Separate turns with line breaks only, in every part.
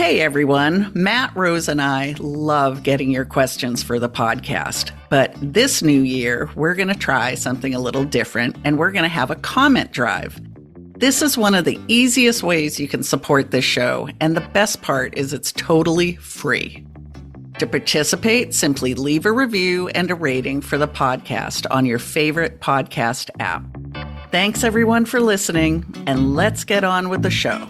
Hey everyone, Matt, Rose, and I love getting your questions for the podcast. But this new year, we're going to try something a little different, and we're going to have a comment drive. This is one of the easiest ways you can support this show, and the best part is it's totally free. To participate, simply leave a review and a rating for the podcast on your favorite podcast app. Thanks everyone for listening, and let's get on with the show.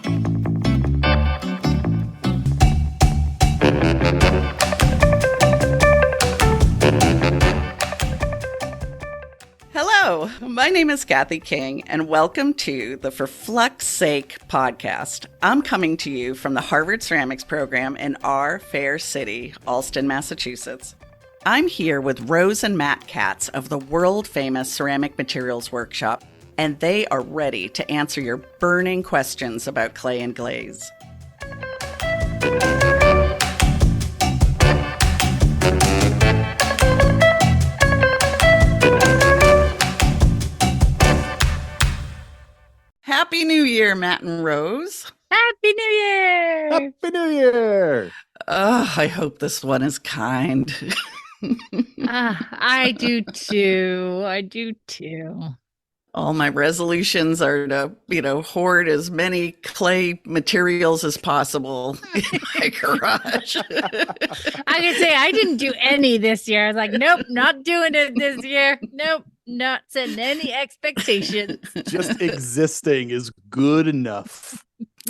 Hello, my name is Kathy King, and welcome to the Flux Sake Podcast. I'm coming to you from the Harvard Ceramics program in our fair city, Allston, Massachusetts. I'm here with Rose and Matt Katz of the world-famous Ceramic Materials Workshop, and they are ready to answer your burning questions about clay and glaze. Happy New Year, Matt and Rose.
Happy New Year!
Happy New Year!
I hope this one is kind.
I do too. I do too.
All my resolutions are to, hoard as many clay materials as possible in my garage.
I can say I didn't do any this year. I was like, nope, not doing it this year. Nope, not setting any expectations.
Just existing is good enough.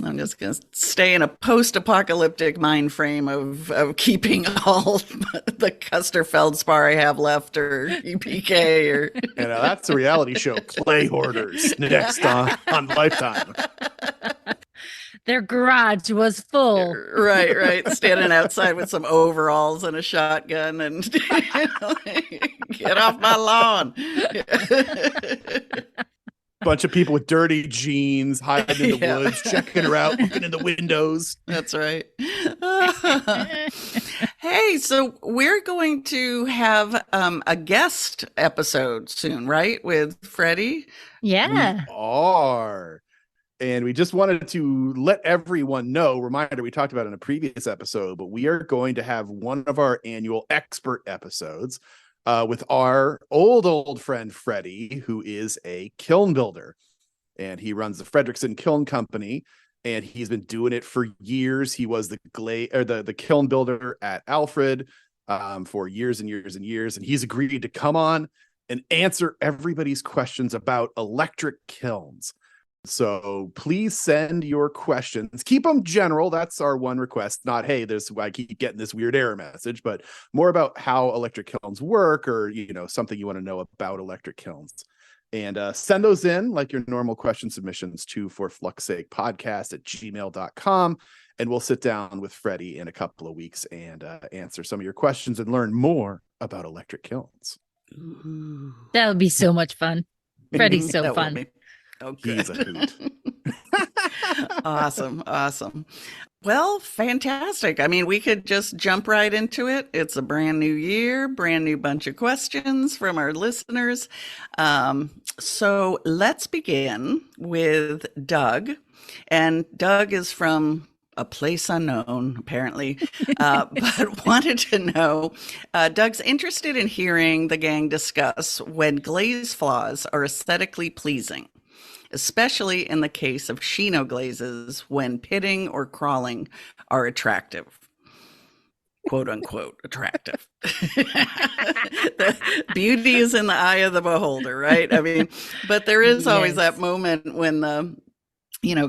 I'm just going to stay in a post-apocalyptic mind frame of keeping all the Custer feldspar I have left, or EPK, or
that's a reality show. Clay hoarders next on Lifetime.
Their garage was full.
Right. Standing outside with some overalls and a shotgun, and get off my lawn.
Bunch of people with dirty jeans hiding in the woods, checking her out, looking in the windows.
That's right. Hey, so we're going to have a guest episode soon, right? With Freddie?
Yeah.
We are. And we just wanted to let everyone know, reminder, we talked about it in a previous episode, but we are going to have one of our annual expert episodes with our old friend Freddie, who is a kiln builder, and he runs the Frederickson Kiln Company, and he's been doing it for years. He was the kiln builder at Alfred for years and years and years, and he's agreed to come on and answer everybody's questions about electric kilns. So please send your questions. Keep them general. That's our one request. Not, hey, I keep getting this weird error message, but more about how electric kilns work, or, something you want to know about electric kilns. And send those in like your normal question submissions to ForFluxSakePodcast at gmail.com. And we'll sit down with Freddie in a couple of weeks and answer some of your questions and learn more about electric kilns.
That would be so much fun. Freddie's so fun.
Oh, good.
He's a hoot.
Awesome. Well, fantastic. I mean, we could just jump right into it. It's a brand new year, brand new bunch of questions from our listeners. So let's begin with Doug. And Doug is from a place unknown, apparently, but wanted to know, Doug's interested in hearing the gang discuss when glaze flaws are aesthetically pleasing, especially in the case of Shino glazes when pitting or crawling are attractive. Quote unquote attractive. The beauty is in the eye of the beholder, right? I mean, but there is always that moment when the,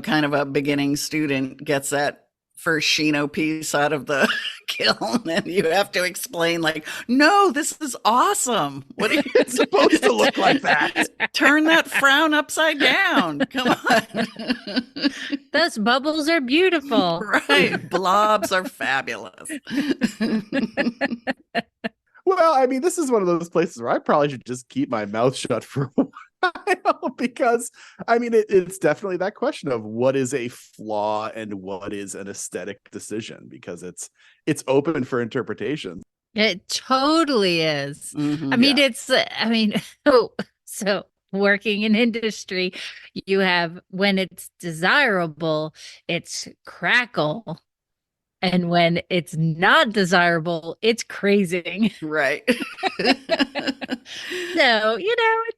kind of a beginning student gets that first Shino piece out of the kiln, and you have to explain, like, no, this is awesome. What are you
It's supposed to look like that?
Turn that frown upside down. Come on.
Those bubbles are beautiful.
Right. Blobs are fabulous.
Well, I mean, this is one of those places where I probably should just keep my mouth shut for a while, because, I mean, it's definitely that question of what is a flaw and what is an aesthetic decision, because it's open for interpretation.
It totally is.
Mm-hmm.
I mean, so working in industry, you have, when it's desirable, it's crackle. And when it's not desirable, it's crazing.
Right.
So, it's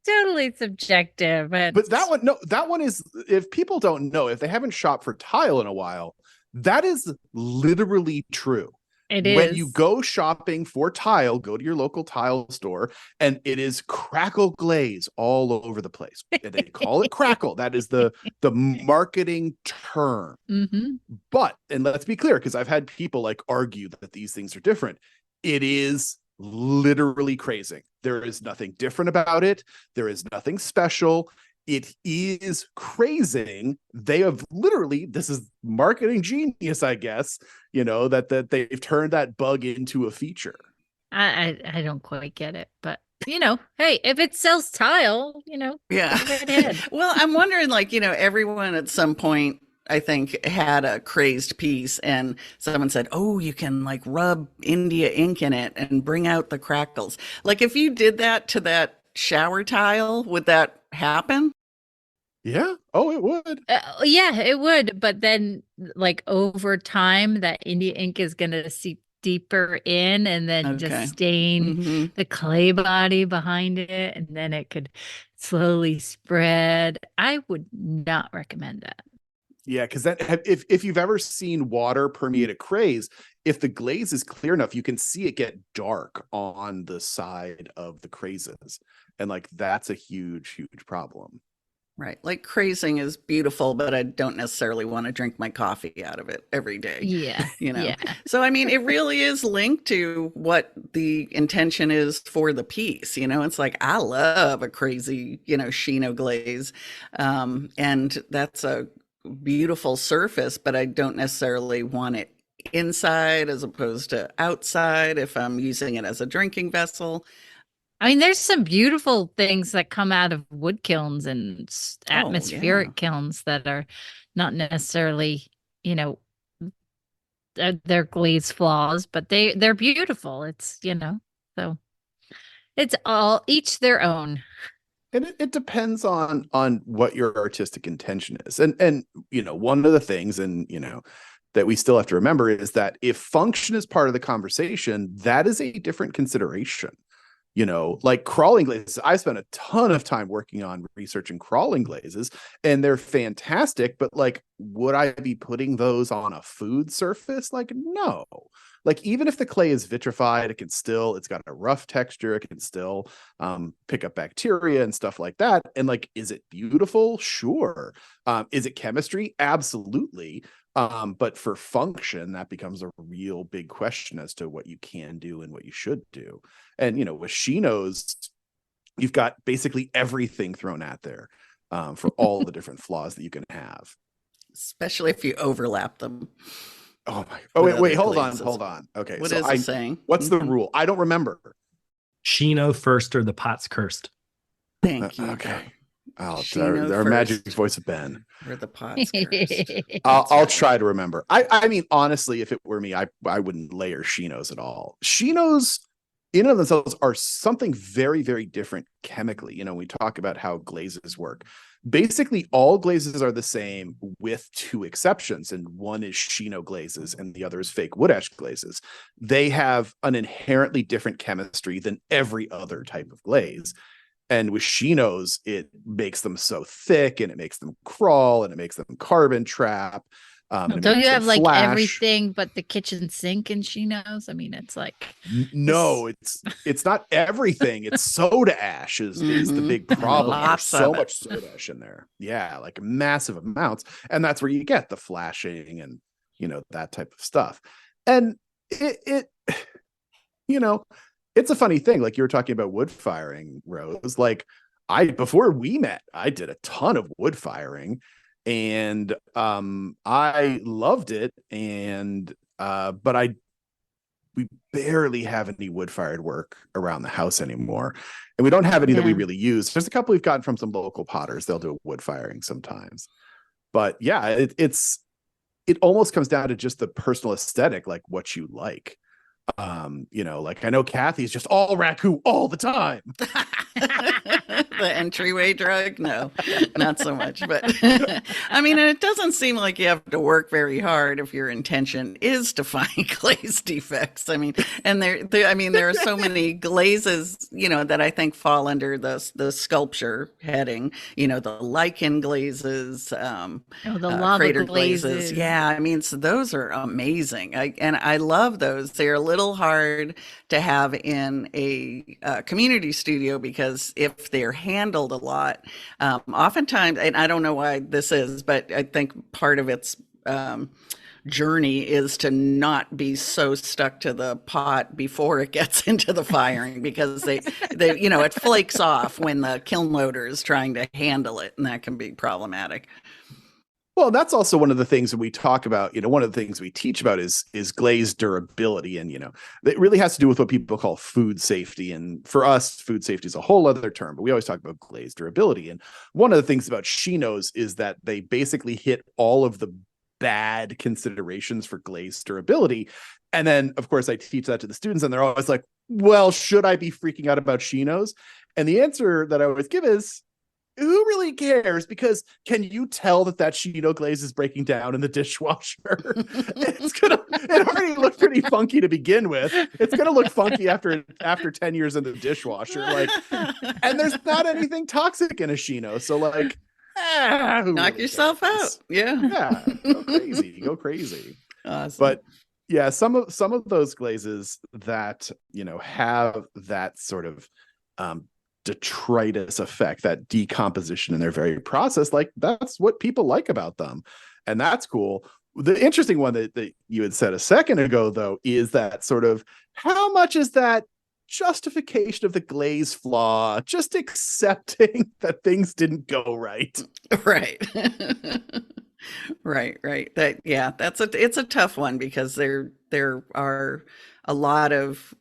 totally subjective.
But that one is, if people don't know, if they haven't shopped for tile in a while, that is literally true.
It is.
When you go shopping for tile, go to your local tile store, and it is crackle glaze all over the place. They call it crackle. That is the marketing term.
Mm-hmm.
But, and let's be clear, because I've had people like argue that these things are different. It is literally crazy. There is nothing different about it. There is nothing special. It is crazing. They have literally, this is marketing genius, I guess, that they've turned that bug into a feature.
I don't quite get it, but hey, if it sells tile,
Yeah.
go right ahead.
Well, I'm wondering, everyone at some point, I think, had a crazed piece, and someone said, oh, you can rub India ink in it and bring out the crackles. If you did that to that shower tile, would that happen?
Yeah. Oh, it would.
Yeah, it would. But then over time, that India ink is going to seep deeper in and then just stain the clay body behind it. And then it could slowly spread. I would not recommend that.
Yeah, because if you've ever seen water permeate a craze, if the glaze is clear enough, you can see it get dark on the side of the crazes. And that's a huge, huge problem.
Right. Crazing is beautiful, but I don't necessarily want to drink my coffee out of it every day.
Yeah.
Yeah. So, it really is linked to what the intention is for the piece. It's I love a crazy, Chino glaze. And that's a beautiful surface, but I don't necessarily want it inside as opposed to outside if I'm using it as a drinking vessel.
There's some beautiful things that come out of wood kilns and atmospheric kilns that are not necessarily, they're glaze flaws, but they're beautiful. It's, so it's all each their own.
And it depends on what your artistic intention is. And one of the things, that we still have to remember is that if function is part of the conversation, that is a different consideration. Crawling glazes. I spent a ton of time working on researching crawling glazes, and they're fantastic, but would I be putting those on a food surface? No. Even if the clay is vitrified, it's got a rough texture. It can still pick up bacteria and stuff like that. And is it beautiful? Sure. Is it chemistry? Absolutely. But for function, that becomes a real big question as to what you can do and what you should do. And, with Chinos, you've got basically everything thrown at there for all the different flaws that you can have.
Especially if you overlap them.
Oh my! Oh wait! Hold on. Okay,
what is it saying?
What's the rule? I don't remember.
Chino first or the pot's cursed.
Thank you.
Okay. Our magic voice of Ben.
Or the pot's cursed.
I'll try to remember. Honestly, if it were me, I wouldn't layer Chinos at all. Chinos in and of themselves are something very, very different chemically. We talk about how glazes work. Basically, all glazes are the same with two exceptions, and one is Chino glazes and the other is fake wood ash glazes. They have an inherently different chemistry than every other type of glaze. And with Chinos, it makes them so thick, and it makes them crawl, and it makes them carbon trap.
Don't you have
flash.
Everything but the kitchen sink in Chinos? It's
no, it's not everything. It's soda ash is the big problem. There's so much soda ash in there. Yeah, massive amounts. And that's where you get the flashing and that type of stuff. And it it's a funny thing. You were talking about wood firing, Rose. Before we met, I did a ton of wood firing. And I loved it, and but we barely have any wood-fired work around the house anymore, and we don't have any that we really use. There's a couple we've gotten from some local potters. They'll do wood firing sometimes, but yeah, it almost comes down to just the personal aesthetic, what you like. I know Kathy's just all raku all the time.
The entryway drug? No, not so much. But I mean, and it doesn't seem like you have to work very hard if your intention is to find glaze defects. I mean, and there are so many glazes, that I think fall under the sculpture heading. The lichen glazes,
the lava
crater
glazes.
Yeah, I mean, so those are amazing. I love those. They're a little hard to have in a community studio because if they're handled a lot, oftentimes, and I don't know why this is, but I think part of its journey is to not be so stuck to the pot before it gets into the firing because they it flakes off when the kiln loader is trying to handle it, and that can be problematic.
Well, that's also one of the things that we talk about. One of the things we teach about is glaze durability. And, it really has to do with what people call food safety. And for us, food safety is a whole other term, but we always talk about glaze durability. And one of the things about Chinos is that they basically hit all of the bad considerations for glaze durability. And then, of course, I teach that to the students, and they're always like, well, should I be freaking out about Chinos? And the answer that I always give is, who really cares? Because can you tell that Chino glaze is breaking down in the dishwasher? It already looked pretty funky to begin with. It's gonna look funky after 10 years in the dishwasher. And there's not anything toxic in a Chino. So
knock really yourself out.
Yeah. Go crazy.
Awesome.
But yeah, some of those glazes that have that sort of detritus effect, that decomposition in their very process, that's what people like about them, and that's cool. The interesting one that you had said a second ago, though, is that sort of how much is that justification of the glaze flaw, just accepting that things didn't go right.
Right. Right. It's a tough one because there are a lot of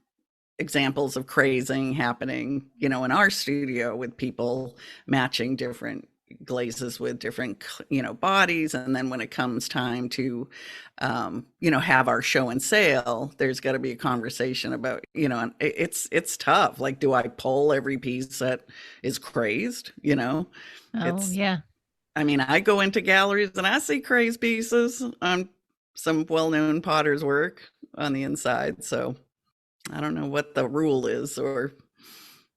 examples of crazing happening, in our studio with people matching different glazes with different, bodies. And then when it comes time to, have our show and sale, there's got to be a conversation about, and it's tough. Do I pull every piece that is crazed?
Oh, yeah.
I mean, I go into galleries and I see crazed pieces on some well-known potter's work on the inside. So I don't know what the rule is, or.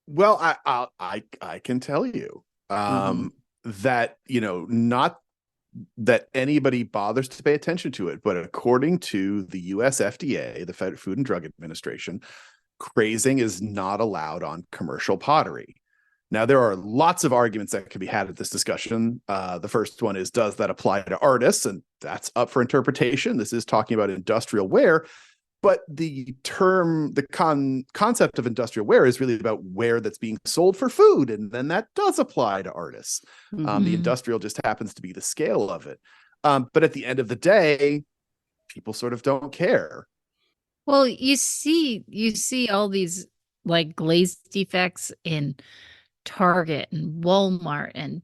Well, I can tell you that, not that anybody bothers to pay attention to it, but according to the US FDA, the Food and Drug Administration, crazing is not allowed on commercial pottery. Now, there are lots of arguments that can be had at this discussion. The first one is, does that apply to artists? And that's up for interpretation. This is talking about industrial wear. But the concept of industrial wear is really about wear that's being sold for food. And then that does apply to artists. The industrial just happens to be the scale of it. But at the end of the day, people sort of don't care.
Well, you see all these glaze defects in Target and Walmart, and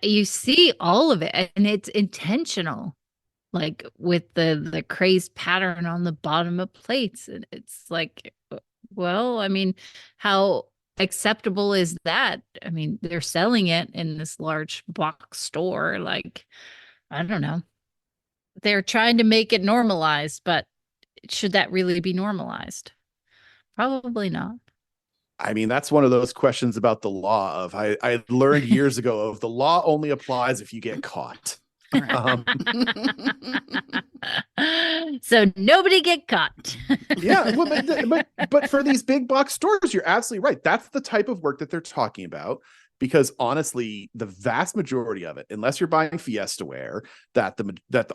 you see all of it, and it's intentional. With the crazed pattern on the bottom of plates. And it's well, I mean, how acceptable is that? I mean, they're selling it in this large box store. I don't know. They're trying to make it normalized, but should that really be normalized? Probably not.
I mean, that's one of those questions about the law of I learned years ago of the law only applies if you get caught.
So nobody get caught.
Yeah, well, but for these big box stores, you're absolutely right. That's the type of work that they're talking about. Because honestly, the vast majority of it, unless you're buying Fiesta ware, that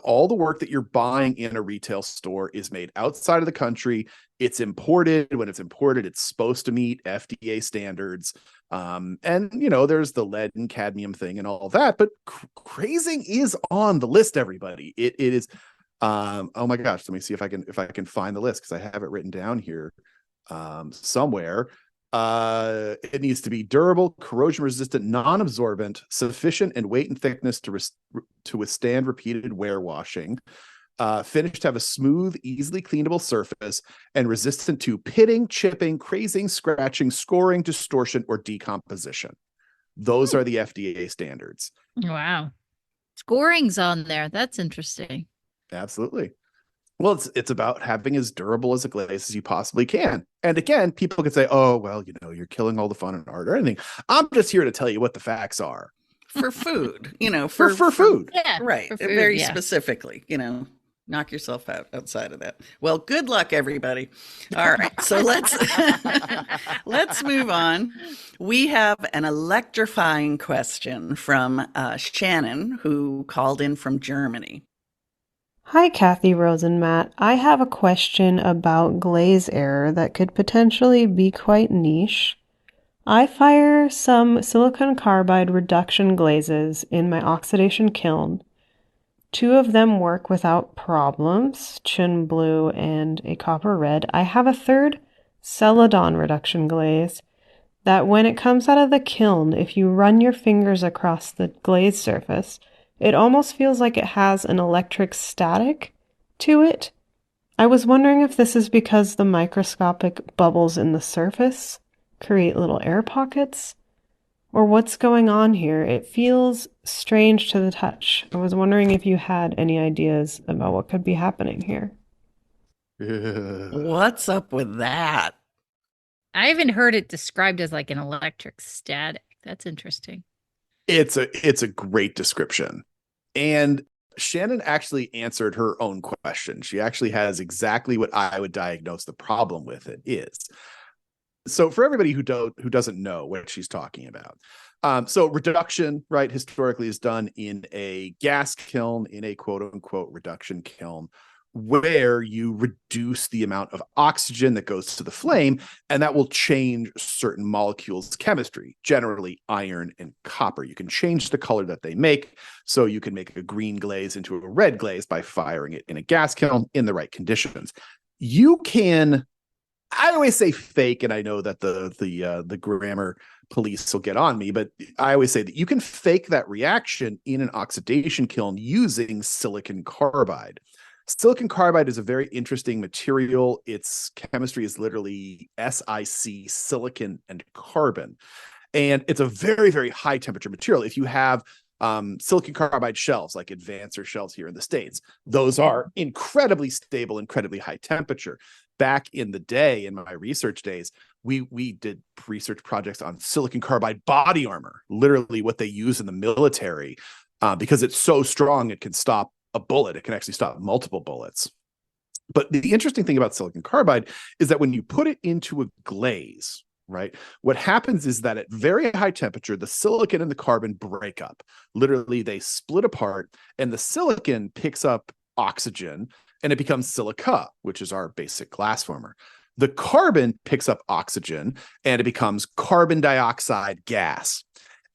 all the work that you're buying in a retail store is made outside of the country. It's imported. When it's imported, it's supposed to meet FDA standards. And there's the lead and cadmium thing and all that. But crazing is on the list, everybody. It is. Oh my gosh, let me see if I can find the list, because I have it written down here somewhere. It needs to be durable, corrosion resistant, non-absorbent, sufficient in weight and thickness to withstand repeated wear washing, finished to have a smooth, easily cleanable surface, and resistant to pitting, chipping, crazing, scratching, scoring, distortion, or decomposition. Those are the FDA standards.
Wow. Scoring's on there. That's interesting.
Absolutely. Well, it's about having as durable as a glaze as you possibly can. And again, people could say, oh, well, you're killing all the fun and art or anything. I'm just here to tell you what the facts are.
For food,
for food.
Yeah.
Right.
For food,
Very specifically, knock yourself out outside of that. Well, good luck, everybody. All right. So let's move on. We have an electrifying question from Shannon, who called in from Germany.
Hi, Kathy, Rose, and Matt. I have a question about glaze error that could potentially be quite niche. I fire some silicon carbide reduction glazes in my oxidation kiln. 2 of them work without problems, chin blue and a copper red. I have a third Celadon reduction glaze that when it comes out of the kiln, if you run your fingers across the glaze surface, it almost feels like it has an electric static to it. I was wondering if this is because the microscopic bubbles in the surface create little air pockets, or what's going on here. It feels strange to the touch. I was wondering if you had any ideas about what could be happening here.
What's up with that?
I even heard it described as like an electric static. That's interesting.
It's a great description. And Shannon actually answered her own question. She actually has exactly what I would diagnose the problem with it is. So for everybody who doesn't know what she's talking about. So reduction, right, historically is done in a gas kiln, in a quote unquote reduction kiln, where you reduce the amount of oxygen that goes to the flame, and that will change certain molecules' chemistry, generally iron and copper. You can change the color that they make, so you can make a green glaze into a red glaze by firing it in a gas kiln in the right conditions. You can, I always say fake, and I know that the grammar police will get on me, but I always say that you can fake that reaction in an oxidation kiln using silicon carbide. Silicon carbide is a very interesting material. Its chemistry is literally SiC, silicon and carbon. And it's a very, very high temperature material. If you have silicon carbide shells, like Advancer shells here in the States, those are incredibly stable, incredibly high temperature. Back in the day, in my research days, we did research projects on silicon carbide body armor, literally what they use in the military, because it's so strong it can stop a bullet. It can actually stop multiple bullets. But the interesting thing about silicon carbide is that when you put it into a glaze, right, what happens is that at very high temperature, the silicon and the carbon break up. Literally, they split apart, and the silicon picks up oxygen, and it becomes silica, which is our basic glass former. The carbon picks up oxygen, and it becomes carbon dioxide gas.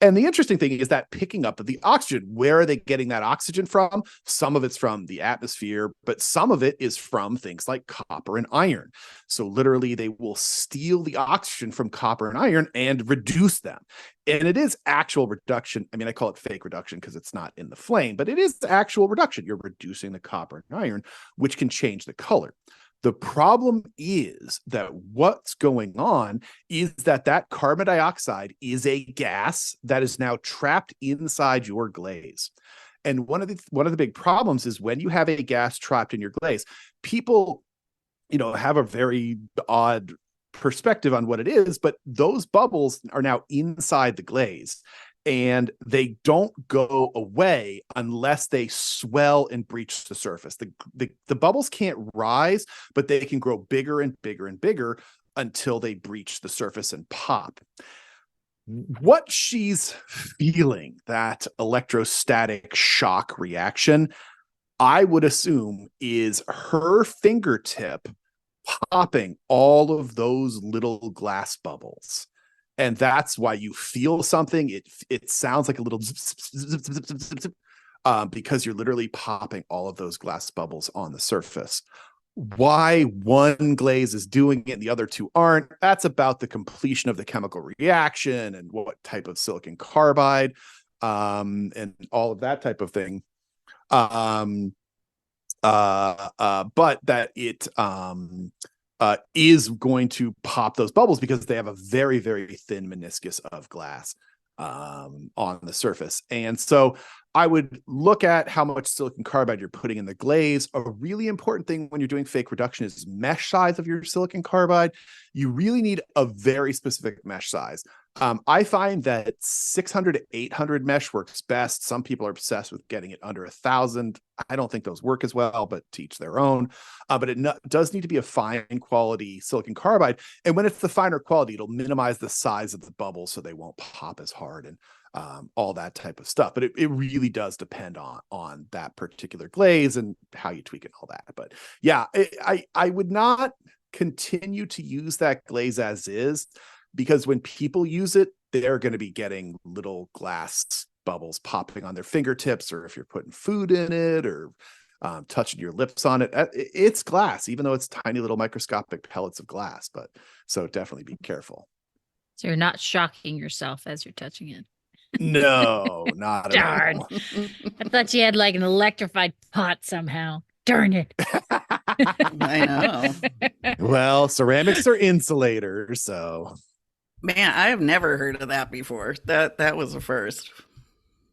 And the interesting thing is that picking up of the oxygen, where are they getting that oxygen from? Some of it's from the atmosphere, but some of it is from things like copper and iron. So literally they will steal the oxygen from copper and iron and reduce them. And it is actual reduction. I mean, I call it fake reduction because it's not in the flame, but it is actual reduction. You're reducing the copper and iron, which can change the color. The problem is that what's going on is that carbon dioxide is a gas that is now trapped inside your glaze. And one of the big problems is when you have a gas trapped in your glaze, people, have a very odd perspective on what it is, but those bubbles are now inside the glaze. And they don't go away unless they swell and breach the surface. The bubbles can't rise, but they can grow bigger and bigger and bigger until they breach the surface and pop. What she's feeling, that electrostatic shock reaction, I would assume is her fingertip popping all of those little glass bubbles. And that's why you feel something. It sounds like a little zip, zip, zip, zip, zip, zip, because you're literally popping all of those glass bubbles on the surface. Why one glaze is doing it and the other two aren't, that's about the completion of the chemical reaction and what type of silicon carbide, and all of that type of thing. But that it is going to pop those bubbles because they have a very, very thin meniscus of glass. on the surface. And so I would look at how much silicon carbide you're putting in the glaze. A really important thing when you're doing fake reduction is mesh size of your silicon carbide. You really need a very specific mesh size. I find that 600 to 800 mesh works best. Some people are obsessed with getting it under 1,000. I don't think those work as well, but to each their own. But it does need to be a fine quality silicon carbide. And when it's the finer quality, it'll minimize the size of the bubbles so they won't pop as hard and all that type of stuff. But it really does depend on that particular glaze and how you tweak it and all that. But yeah, I would not continue to use that glaze as is, because when people use it, they're going to be getting little glass bubbles popping on their fingertips, or if you're putting food in it or touching your lips on it. It's glass, even though it's tiny little microscopic pellets of glass. But so definitely be careful.
So you're not shocking yourself as you're touching it.
No, not at all.
I thought you had like an electrified pot somehow. Darn it.
I know.
Well, ceramics are insulators, so.
Man, I have never heard of that before. That was a first.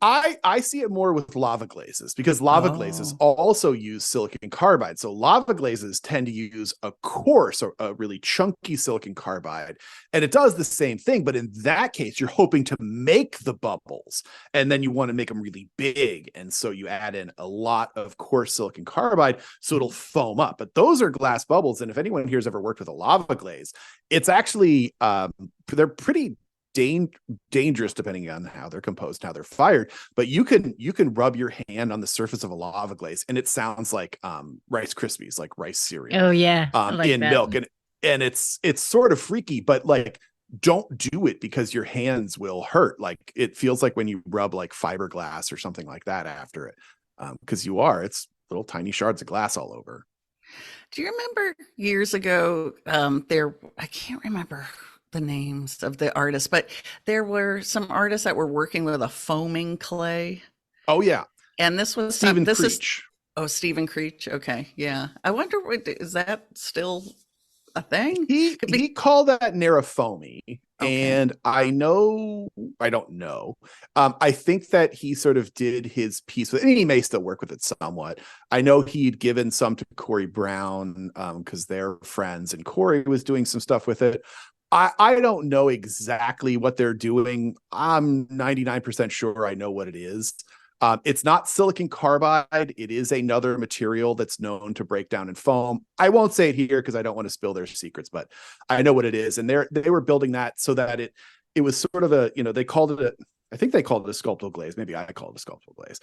I see it more with lava glazes, because lava glazes also use silicon carbide. So lava glazes tend to use a coarse or a really chunky silicon carbide, and it does the same thing. But in that case, you're hoping to make the bubbles, and then you want to make them really big. And so you add in a lot of coarse silicon carbide so it'll foam up. But those are glass bubbles. And if anyone here has ever worked with a lava glaze, it's actually, they're pretty dangerous depending on how they're composed and how they're fired. But you can rub your hand on the surface of a lava glaze and it sounds like Rice Krispies, like rice cereal.
Oh yeah,
in milk. And it's sort of freaky, but like, don't do it because your hands will hurt. Like it feels like when you rub like fiberglass or something like that after it, because it's little tiny shards of glass all over.
Do you remember years ago, I can't remember the names of the artists, but there were some artists that were working with a foaming clay.
Oh yeah.
And this was
Stephen Creech.
Stephen Creech. Okay. Yeah. I wonder, is that still a thing?
He called that Nerafoamy. Okay. And I don't know. I think that he sort of did his piece with it, and he may still work with it somewhat. I know he'd given some to Corey Brown because they're friends, and Corey was doing some stuff with it. I don't know exactly what they're doing. I'm 99% sure I know what it is. It's not silicon carbide. It is another material that's known to break down in foam. I won't say it here because I don't want to spill their secrets, but I know what it is. And they were building that so that it was sort of a, they called it I think they called it a sculptural glaze. Maybe I called it a sculptural glaze.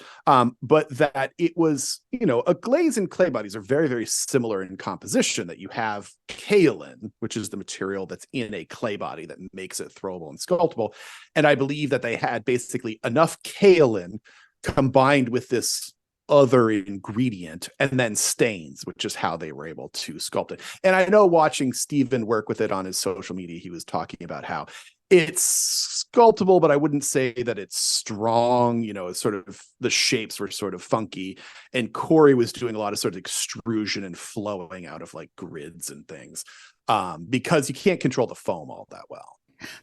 But that it was, a glaze and clay bodies are very, very similar in composition, that you have kaolin, which is the material that's in a clay body that makes it throwable and sculptable. And I believe that they had basically enough kaolin combined with this other ingredient and then stains, which is how they were able to sculpt it. And I know watching Steven work with it on his social media, he was talking about how it's sculptable, but I wouldn't say that it's strong. It's sort of, the shapes were sort of funky. And Corey was doing a lot of sort of extrusion and flowing out of like grids and things because you can't control the foam all that well.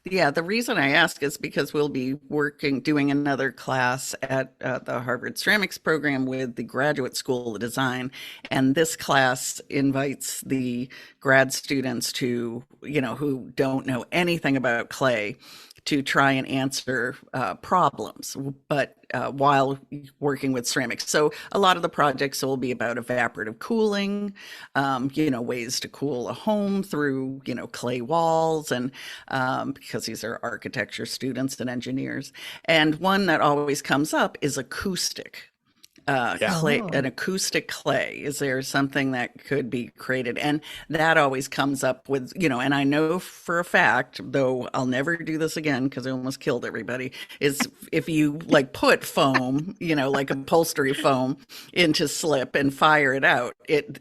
Yeah, the reason I ask is because we'll be doing another class at the Harvard Ceramics program with the Graduate School of Design. And this class invites the grad students to, who don't know anything about clay, to try and answer problems, but while working with ceramics. So a lot of the projects will be about evaporative cooling, ways to cool a home through, clay walls, and because these are architecture students and engineers. And one that always comes up is acoustic. Clay, an acoustic clay. Is there something that could be created? And that always comes up with, and I know for a fact, though I'll never do this again because I almost killed everybody, is if you like put foam, like upholstery foam into slip and fire it out,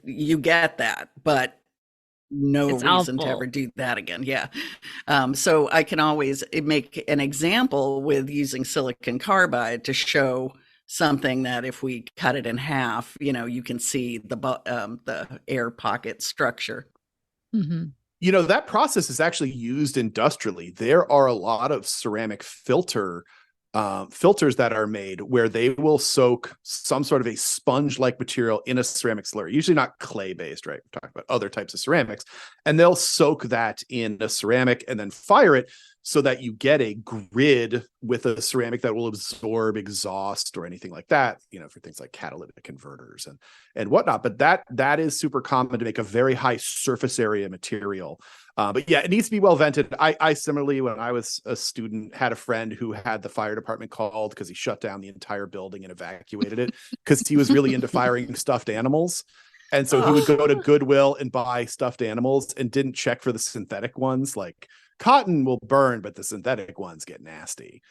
you get that, but no reason to ever do that again. Yeah. So I can always make an example with using silicon carbide to show something that if we cut it in half, you can see the air pocket structure.
Mm-hmm.
That process is actually used industrially. There are a lot of ceramic filters that are made where they will soak some sort of a sponge-like material in a ceramic slurry, usually not clay-based, right? We're talking about other types of ceramics, and they'll soak that in a ceramic and then fire it so that you get a grid with a ceramic that will absorb exhaust or anything like that, for things like catalytic converters and whatnot. But that is super common to make a very high surface area material. But yeah, it needs to be well vented. I similarly, when I was a student, had a friend who had the fire department called because he shut down the entire building and evacuated it because he was really into firing stuffed animals. And so he would go to Goodwill and buy stuffed animals and didn't check for the synthetic ones. Like cotton will burn, but the synthetic ones get nasty.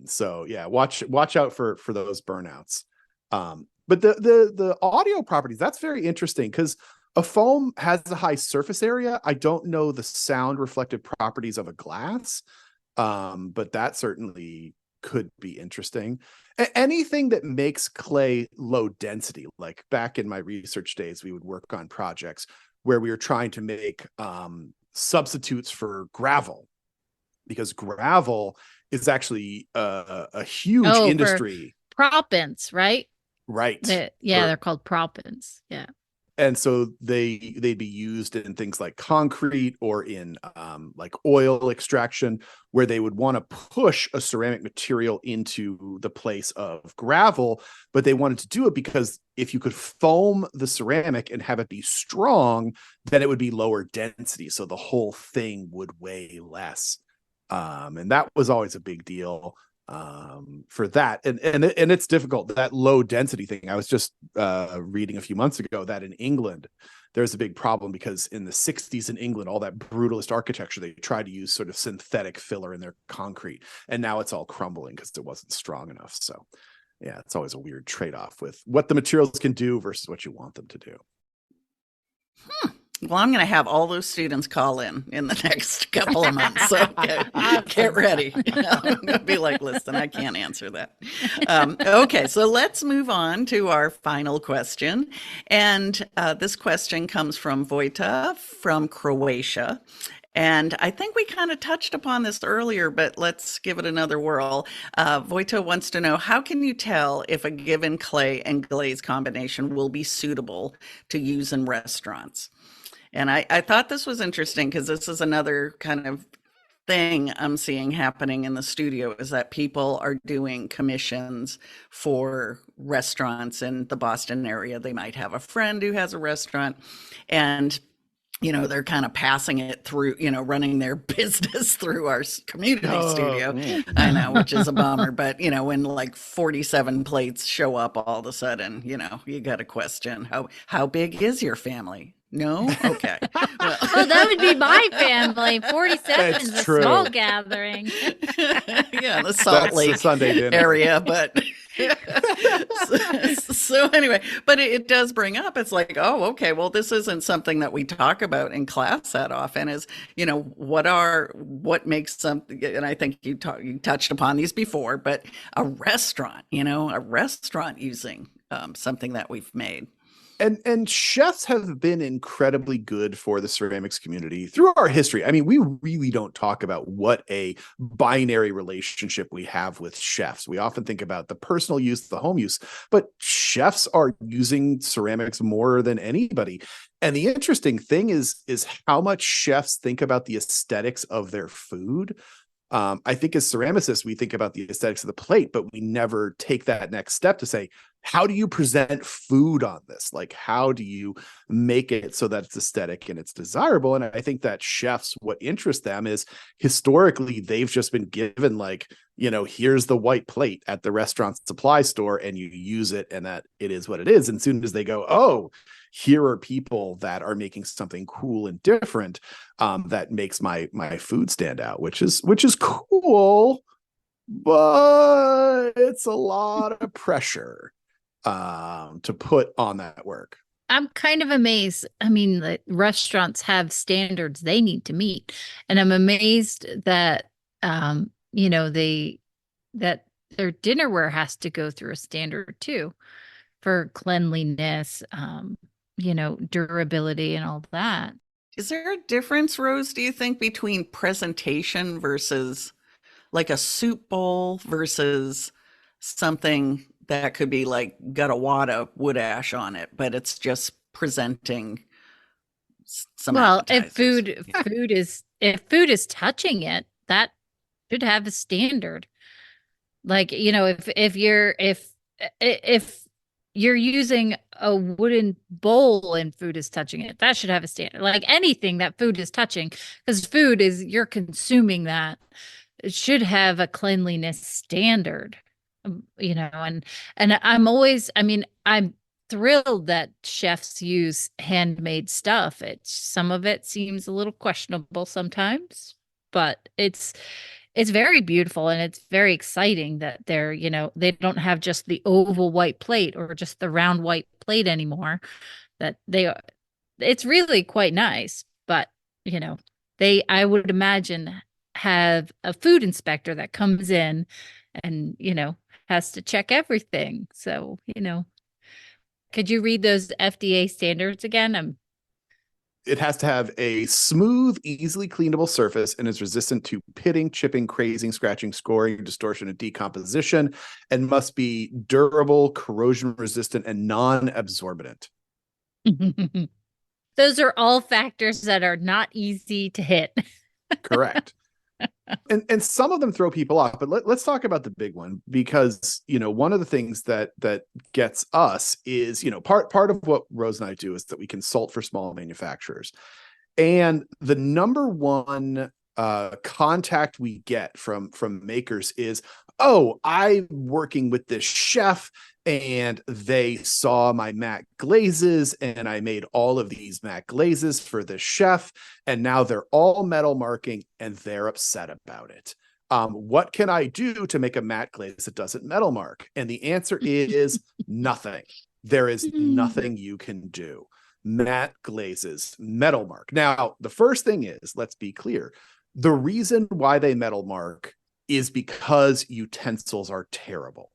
So yeah, watch out for those burnouts. But the audio properties, that's very interesting because a foam has a high surface area. I don't know the sound reflective properties of a glass, but that certainly could be interesting. Anything that makes clay low density, like back in my research days, we would work on projects where we were trying to make substitutes for gravel, because gravel is actually a huge industry.
Proppants, right?
Right.
They're called proppants. Yeah.
And so they'd be used in things like concrete or in like oil extraction, where they would want to push a ceramic material into the place of gravel, but they wanted to do it because if you could foam the ceramic and have it be strong, then it would be lower density. So the whole thing would weigh less. And that was always a big deal for that. And it's difficult, that low density thing. I was just reading a few months ago that in England, there's a big problem because in the 60s in England, all that brutalist architecture, they tried to use sort of synthetic filler in their concrete. And now it's all crumbling because it wasn't strong enough. So yeah, it's always a weird trade-off with what the materials can do versus what you want them to do.
Well, I'm going to have all those students call in the next couple of months. So get ready. I'm going to be like, listen, I can't answer that. Okay, so let's move on to our final question. And this question comes from Vojta from Croatia. And I think we kind of touched upon this earlier, but let's give it another whirl. Vojta wants to know, how can you tell if a given clay and glaze combination will be suitable to use in restaurants? And I thought this was interesting because this is another kind of thing I'm seeing happening in the studio, is that people are doing commissions for restaurants in the Boston area. They might have a friend who has a restaurant, and they're kind of passing it through, running their business through our community studio. Man. I know, which is a bummer. But, when like 47 plates show up all of a sudden, you got to question, how big is your family? No? Okay. Well.
Oh, that would be my family. 47 is a
true.
small gathering.
Yeah, the Salt Lake
Sunday
area, but so anyway, but it does bring up, it's like, oh, okay, well, this isn't something that we talk about in class that often, is, what makes something, and I think you touched upon these before, but a restaurant using something that we've made.
And chefs have been incredibly good for the ceramics community through our history. I mean, we really don't talk about what a binary relationship we have with chefs. We often think about the personal use, the home use, but chefs are using ceramics more than anybody. And the interesting thing is how much chefs think about the aesthetics of their food. I think as ceramicists, we think about the aesthetics of the plate, but we never take that next step to say, how do you present food on this? Like, how do you make it so that it's aesthetic and it's desirable? And I think that chefs, what interests them is, historically, they've just been given like, here's the white plate at the restaurant supply store, and you use it, and that it is what it is. And as soon as they go, oh, here are people that are making something cool and different, that makes my food stand out, which is cool, but it's a lot of pressure to put on that work.
I'm kind of amazed. I mean, like, restaurants have standards they need to meet, and I'm amazed that that their dinnerware has to go through a standard too, for cleanliness, durability, and all that.
Is there a difference, Rose, do you think, between presentation versus like a soup bowl versus something that could be like got a wad of wood ash on it, but it's just presenting some
Well,
appetizers?
if food is touching it, that should have a standard. Like, if you're using a wooden bowl and food is touching it, that should have a standard. Like anything that food is touching, because food is, you're consuming that. It should have a cleanliness standard. And I'm thrilled that chefs use handmade stuff. Some of it seems a little questionable sometimes, but it's very beautiful, and it's very exciting that they don't have just the oval white plate or just the round white plate anymore. It's really quite nice, but I would imagine have a food inspector that comes in and, has to check everything. So, could you read those FDA standards again?
It has to have a smooth, easily cleanable surface and is resistant to pitting, chipping, crazing, scratching, scoring, distortion, and decomposition, and must be durable, corrosion resistant, and non-absorbent.
Those are all factors that are not easy to hit.
Correct. And some of them throw people off, but let's talk about the big one, because one of the things that gets us is part of what Rose and I do is that we consult for small manufacturers, and the number one contact we get from makers is, oh, I'm working with this chef and they saw my matte glazes and I made all of these matte glazes for the chef, and now they're all metal marking and they're upset about it. What can I do to make a matte glaze that doesn't metal mark? And the answer is nothing. There is nothing you can do. Matte glazes metal mark. Now, the first thing is, let's be clear. The reason why they metal mark is because utensils are terrible.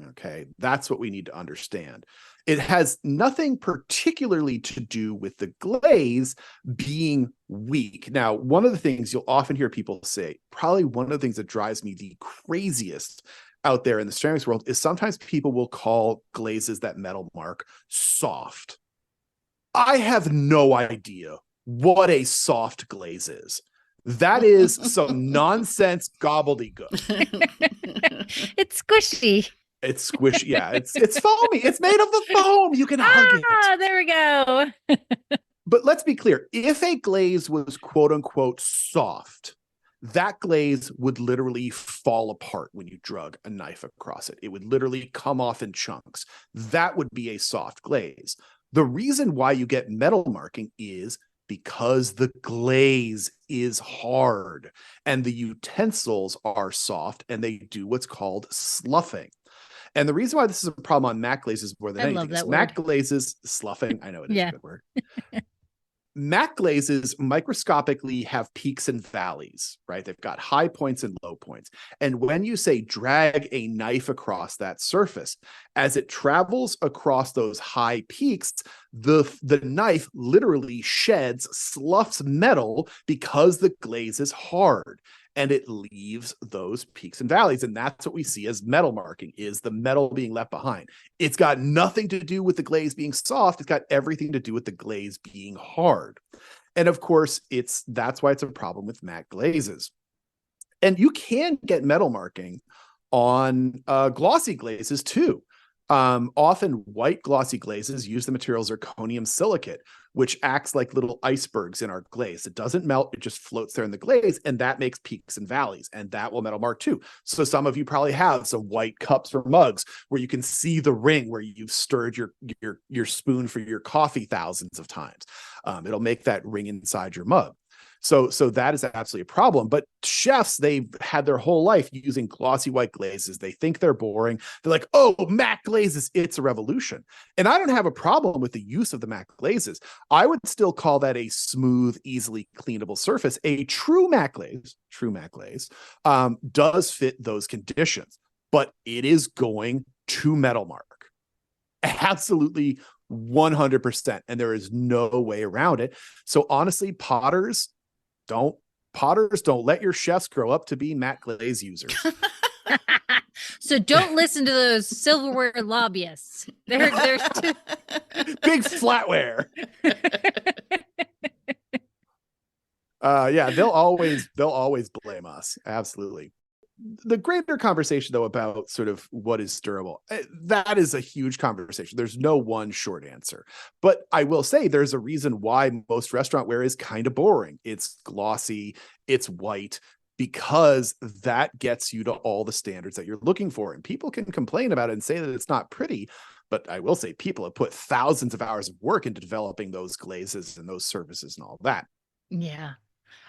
Okay, that's what we need to understand. It has nothing particularly to do with the glaze being weak. Now, one of the things you'll often hear people say, probably one of the things that drives me the craziest out there in the ceramics world, is sometimes people will call glazes that metal mark soft. I have no idea what a soft glaze is. That is some nonsense gobbledygook.
It's squishy.
It's squishy. Yeah, it's foamy. It's made of the foam. You can hug it.
Ah, there we go.
But let's be clear. If a glaze was quote unquote soft, that glaze would literally fall apart when you drug a knife across it. It would literally come off in chunks. That would be a soft glaze. The reason why you get metal marking is because the glaze is hard and the utensils are soft and they do what's called sloughing. And the reason why this is a problem on matte glazes more than anything is matte glazes, sloughing, I know it is a good word. Matte glazes microscopically have peaks and valleys, right? They've got high points and low points. And when you say drag a knife across that surface, as it travels across those high peaks, the knife literally sheds, sloughs metal because the glaze is hard. And it leaves those peaks and valleys. And that's what we see as metal marking, is the metal being left behind. It's got nothing to do with the glaze being soft. It's got everything to do with the glaze being hard. And of course, that's why it's a problem with matte glazes. And you can get metal marking on glossy glazes too. Often white glossy glazes use the material zirconium silicate, which acts like little icebergs in our glaze. It doesn't melt, it just floats there in the glaze, and that makes peaks and valleys, and that will metal mark too. So some of you probably have some white cups or mugs where you can see the ring where you've stirred your spoon for your coffee thousands of times. It'll make that ring inside your mug. So that is absolutely a problem. But chefs, they've had their whole life using glossy white glazes. They think they're boring. They're like, oh, matte glazes, it's a revolution. And I don't have a problem with the use of the matte glazes. I would still call that a smooth, easily cleanable surface. A true matte glaze does fit those conditions, but it is going to metal mark. Absolutely 100%. And there is no way around it. So honestly, potters don't let your chefs grow up to be matte glaze users.
So don't listen to those silverware lobbyists. They're
Big flatware. Yeah, they'll always blame us. Absolutely. The greater conversation, though, about sort of what is durable, that is a huge conversation. There's no one short answer. But I will say there's a reason why most restaurant wear is kind of boring. It's glossy, it's white, because that gets you to all the standards that you're looking for. And people can complain about it and say that it's not pretty. But I will say people have put thousands of hours of work into developing those glazes and those surfaces and all that.
Yeah.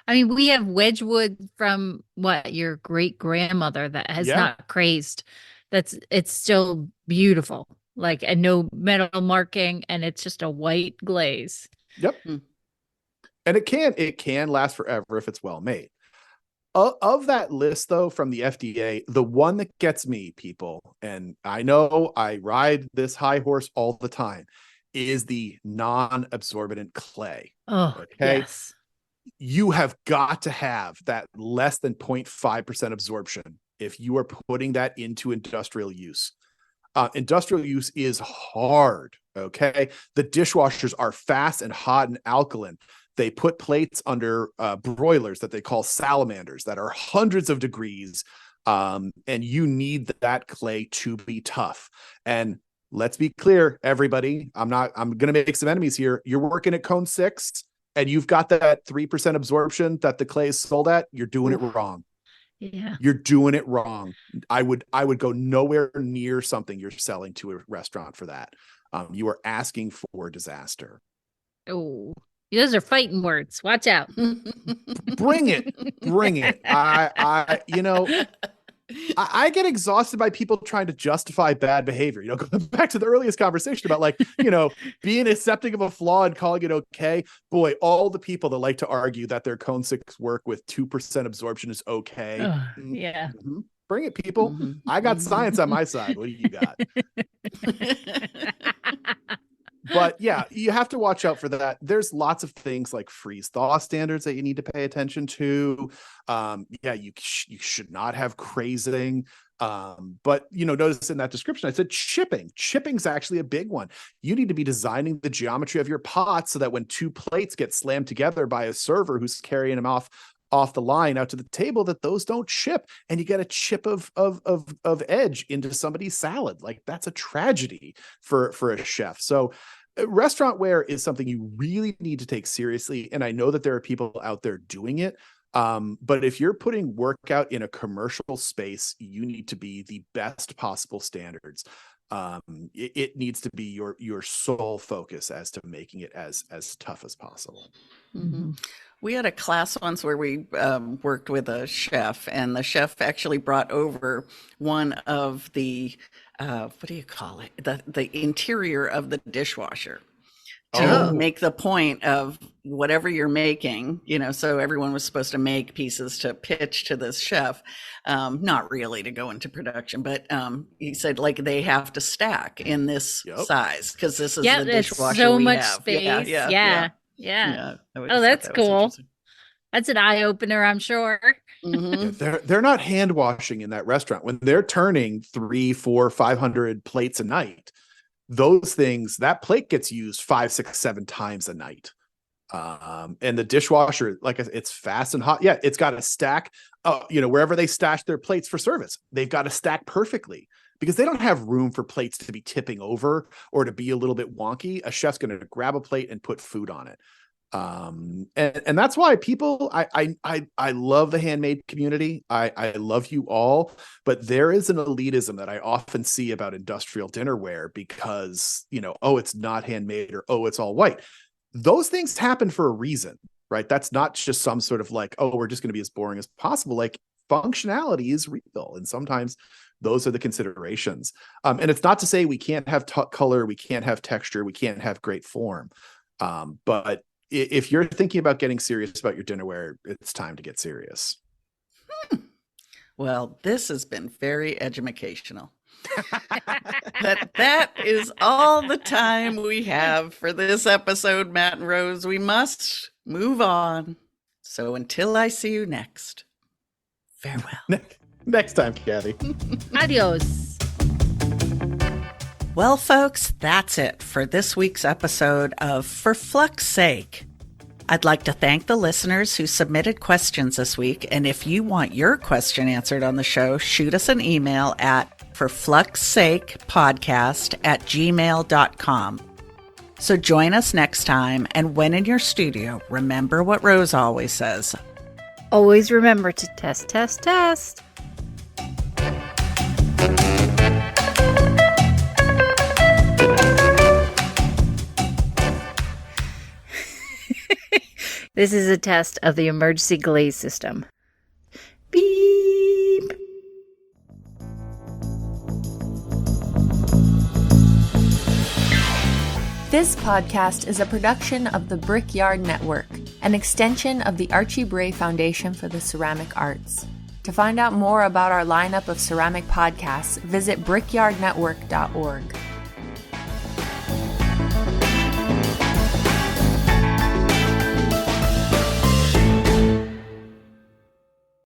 I mean, we have Wedgwood from your great grandmother that has not crazed. It's still beautiful, like, and no metal marking, and it's just a white glaze.
Yep. And it can last forever if it's well made. Of that list, though, from the FDA, the one that gets me, people, and I know I ride this high horse all the time, is the non-absorbent clay.
Oh, okay. Yes.
You have got to have that less than 0.5% absorption if you are putting that into industrial use. Industrial use is hard, okay? The dishwashers are fast and hot and alkaline. They put plates under broilers that they call salamanders that are hundreds of degrees, and you need that clay to be tough. And let's be clear, everybody, I'm going to make some enemies here. You're working at Cone 6, and you've got that 3% absorption that the clay is sold at, you're doing it wrong.
Yeah.
You're doing it wrong. I would go nowhere near something you're selling to a restaurant for that. You are asking for disaster.
Oh, those are fighting words. Watch out.
Bring it. I get exhausted by people trying to justify bad behavior. Going back to the earliest conversation about being accepting of a flaw and calling it okay. Boy, all the people that like to argue that their Cone 6 work with 2% absorption is okay.
Yeah.
Mm-hmm. Bring it, people. I got science on my side. What do you got? But yeah, you have to watch out for that. There's lots of things like freeze thaw standards that you need to pay attention to. You should not have crazing. But notice in that description, I said chipping. Chipping's actually a big one. You need to be designing the geometry of your pot so that when two plates get slammed together by a server who's carrying them off the line out to the table, that those don't chip, and you get a chip of edge into somebody's salad. Like, that's a tragedy for a chef. So restaurant wear is something you really need to take seriously. And I know that there are people out there doing it. But if you're putting work out in a commercial space, you need to be the best possible standards. It needs to be your sole focus as to making it as tough as possible.
Mm-hmm. We had a class once where we worked with a chef, and the chef actually brought over one of the what do you call it? The interior of the dishwasher to make the point of whatever you're making, so everyone was supposed to make pieces to pitch to this chef, not really to go into production, but he said they have to stack in this size because this is the dishwasher
so
we
much
have.
space. Yeah. Oh, that's cool. That's an eye opener, I'm sure.
Mm-hmm. Yeah, they're not hand washing in that restaurant when they're turning 300, 400, 500 plates a night. Those things, that plate gets used 5, 6, 7 times a night. And the dishwasher, it's fast and hot. Yeah, it's got to stack. Wherever they stash their plates for service, they've got to stack perfectly because they don't have room for plates to be tipping over or to be a little bit wonky. A chef's going to grab a plate and put food on it. And that's why people, I love the handmade community. I love you all, but there is an elitism that I often see about industrial dinnerware because, it's not handmade or, it's all white. Those things happen for a reason, right? That's not just some sort of we're just going to be as boring as possible. Functionality is real. And sometimes those are the considerations. And it's not to say we can't have color, we can't have texture, we can't have great form. But if you're thinking about getting serious about your dinnerware, it's time to get serious.
Well, this has been very educational. But that is all the time we have for this episode, Matt and Rose. We must move on. So until I see you next, farewell.
Next time, Kathy.
Adios.
Well, folks, that's it for this week's episode of For Flux Sake. I'd like to thank the listeners who submitted questions this week. And if you want your question answered on the show, shoot us an email at ForFluxSakePodcast@gmail.com. So join us next time. And when in your studio, remember what Rose always says.
Always remember to test, test, test. This is a test of the emergency glaze system. Beep.
This podcast is a production of the Brickyard Network, an extension of the Archie Bray Foundation for the Ceramic Arts. To find out more about our lineup of ceramic podcasts, visit brickyardnetwork.org.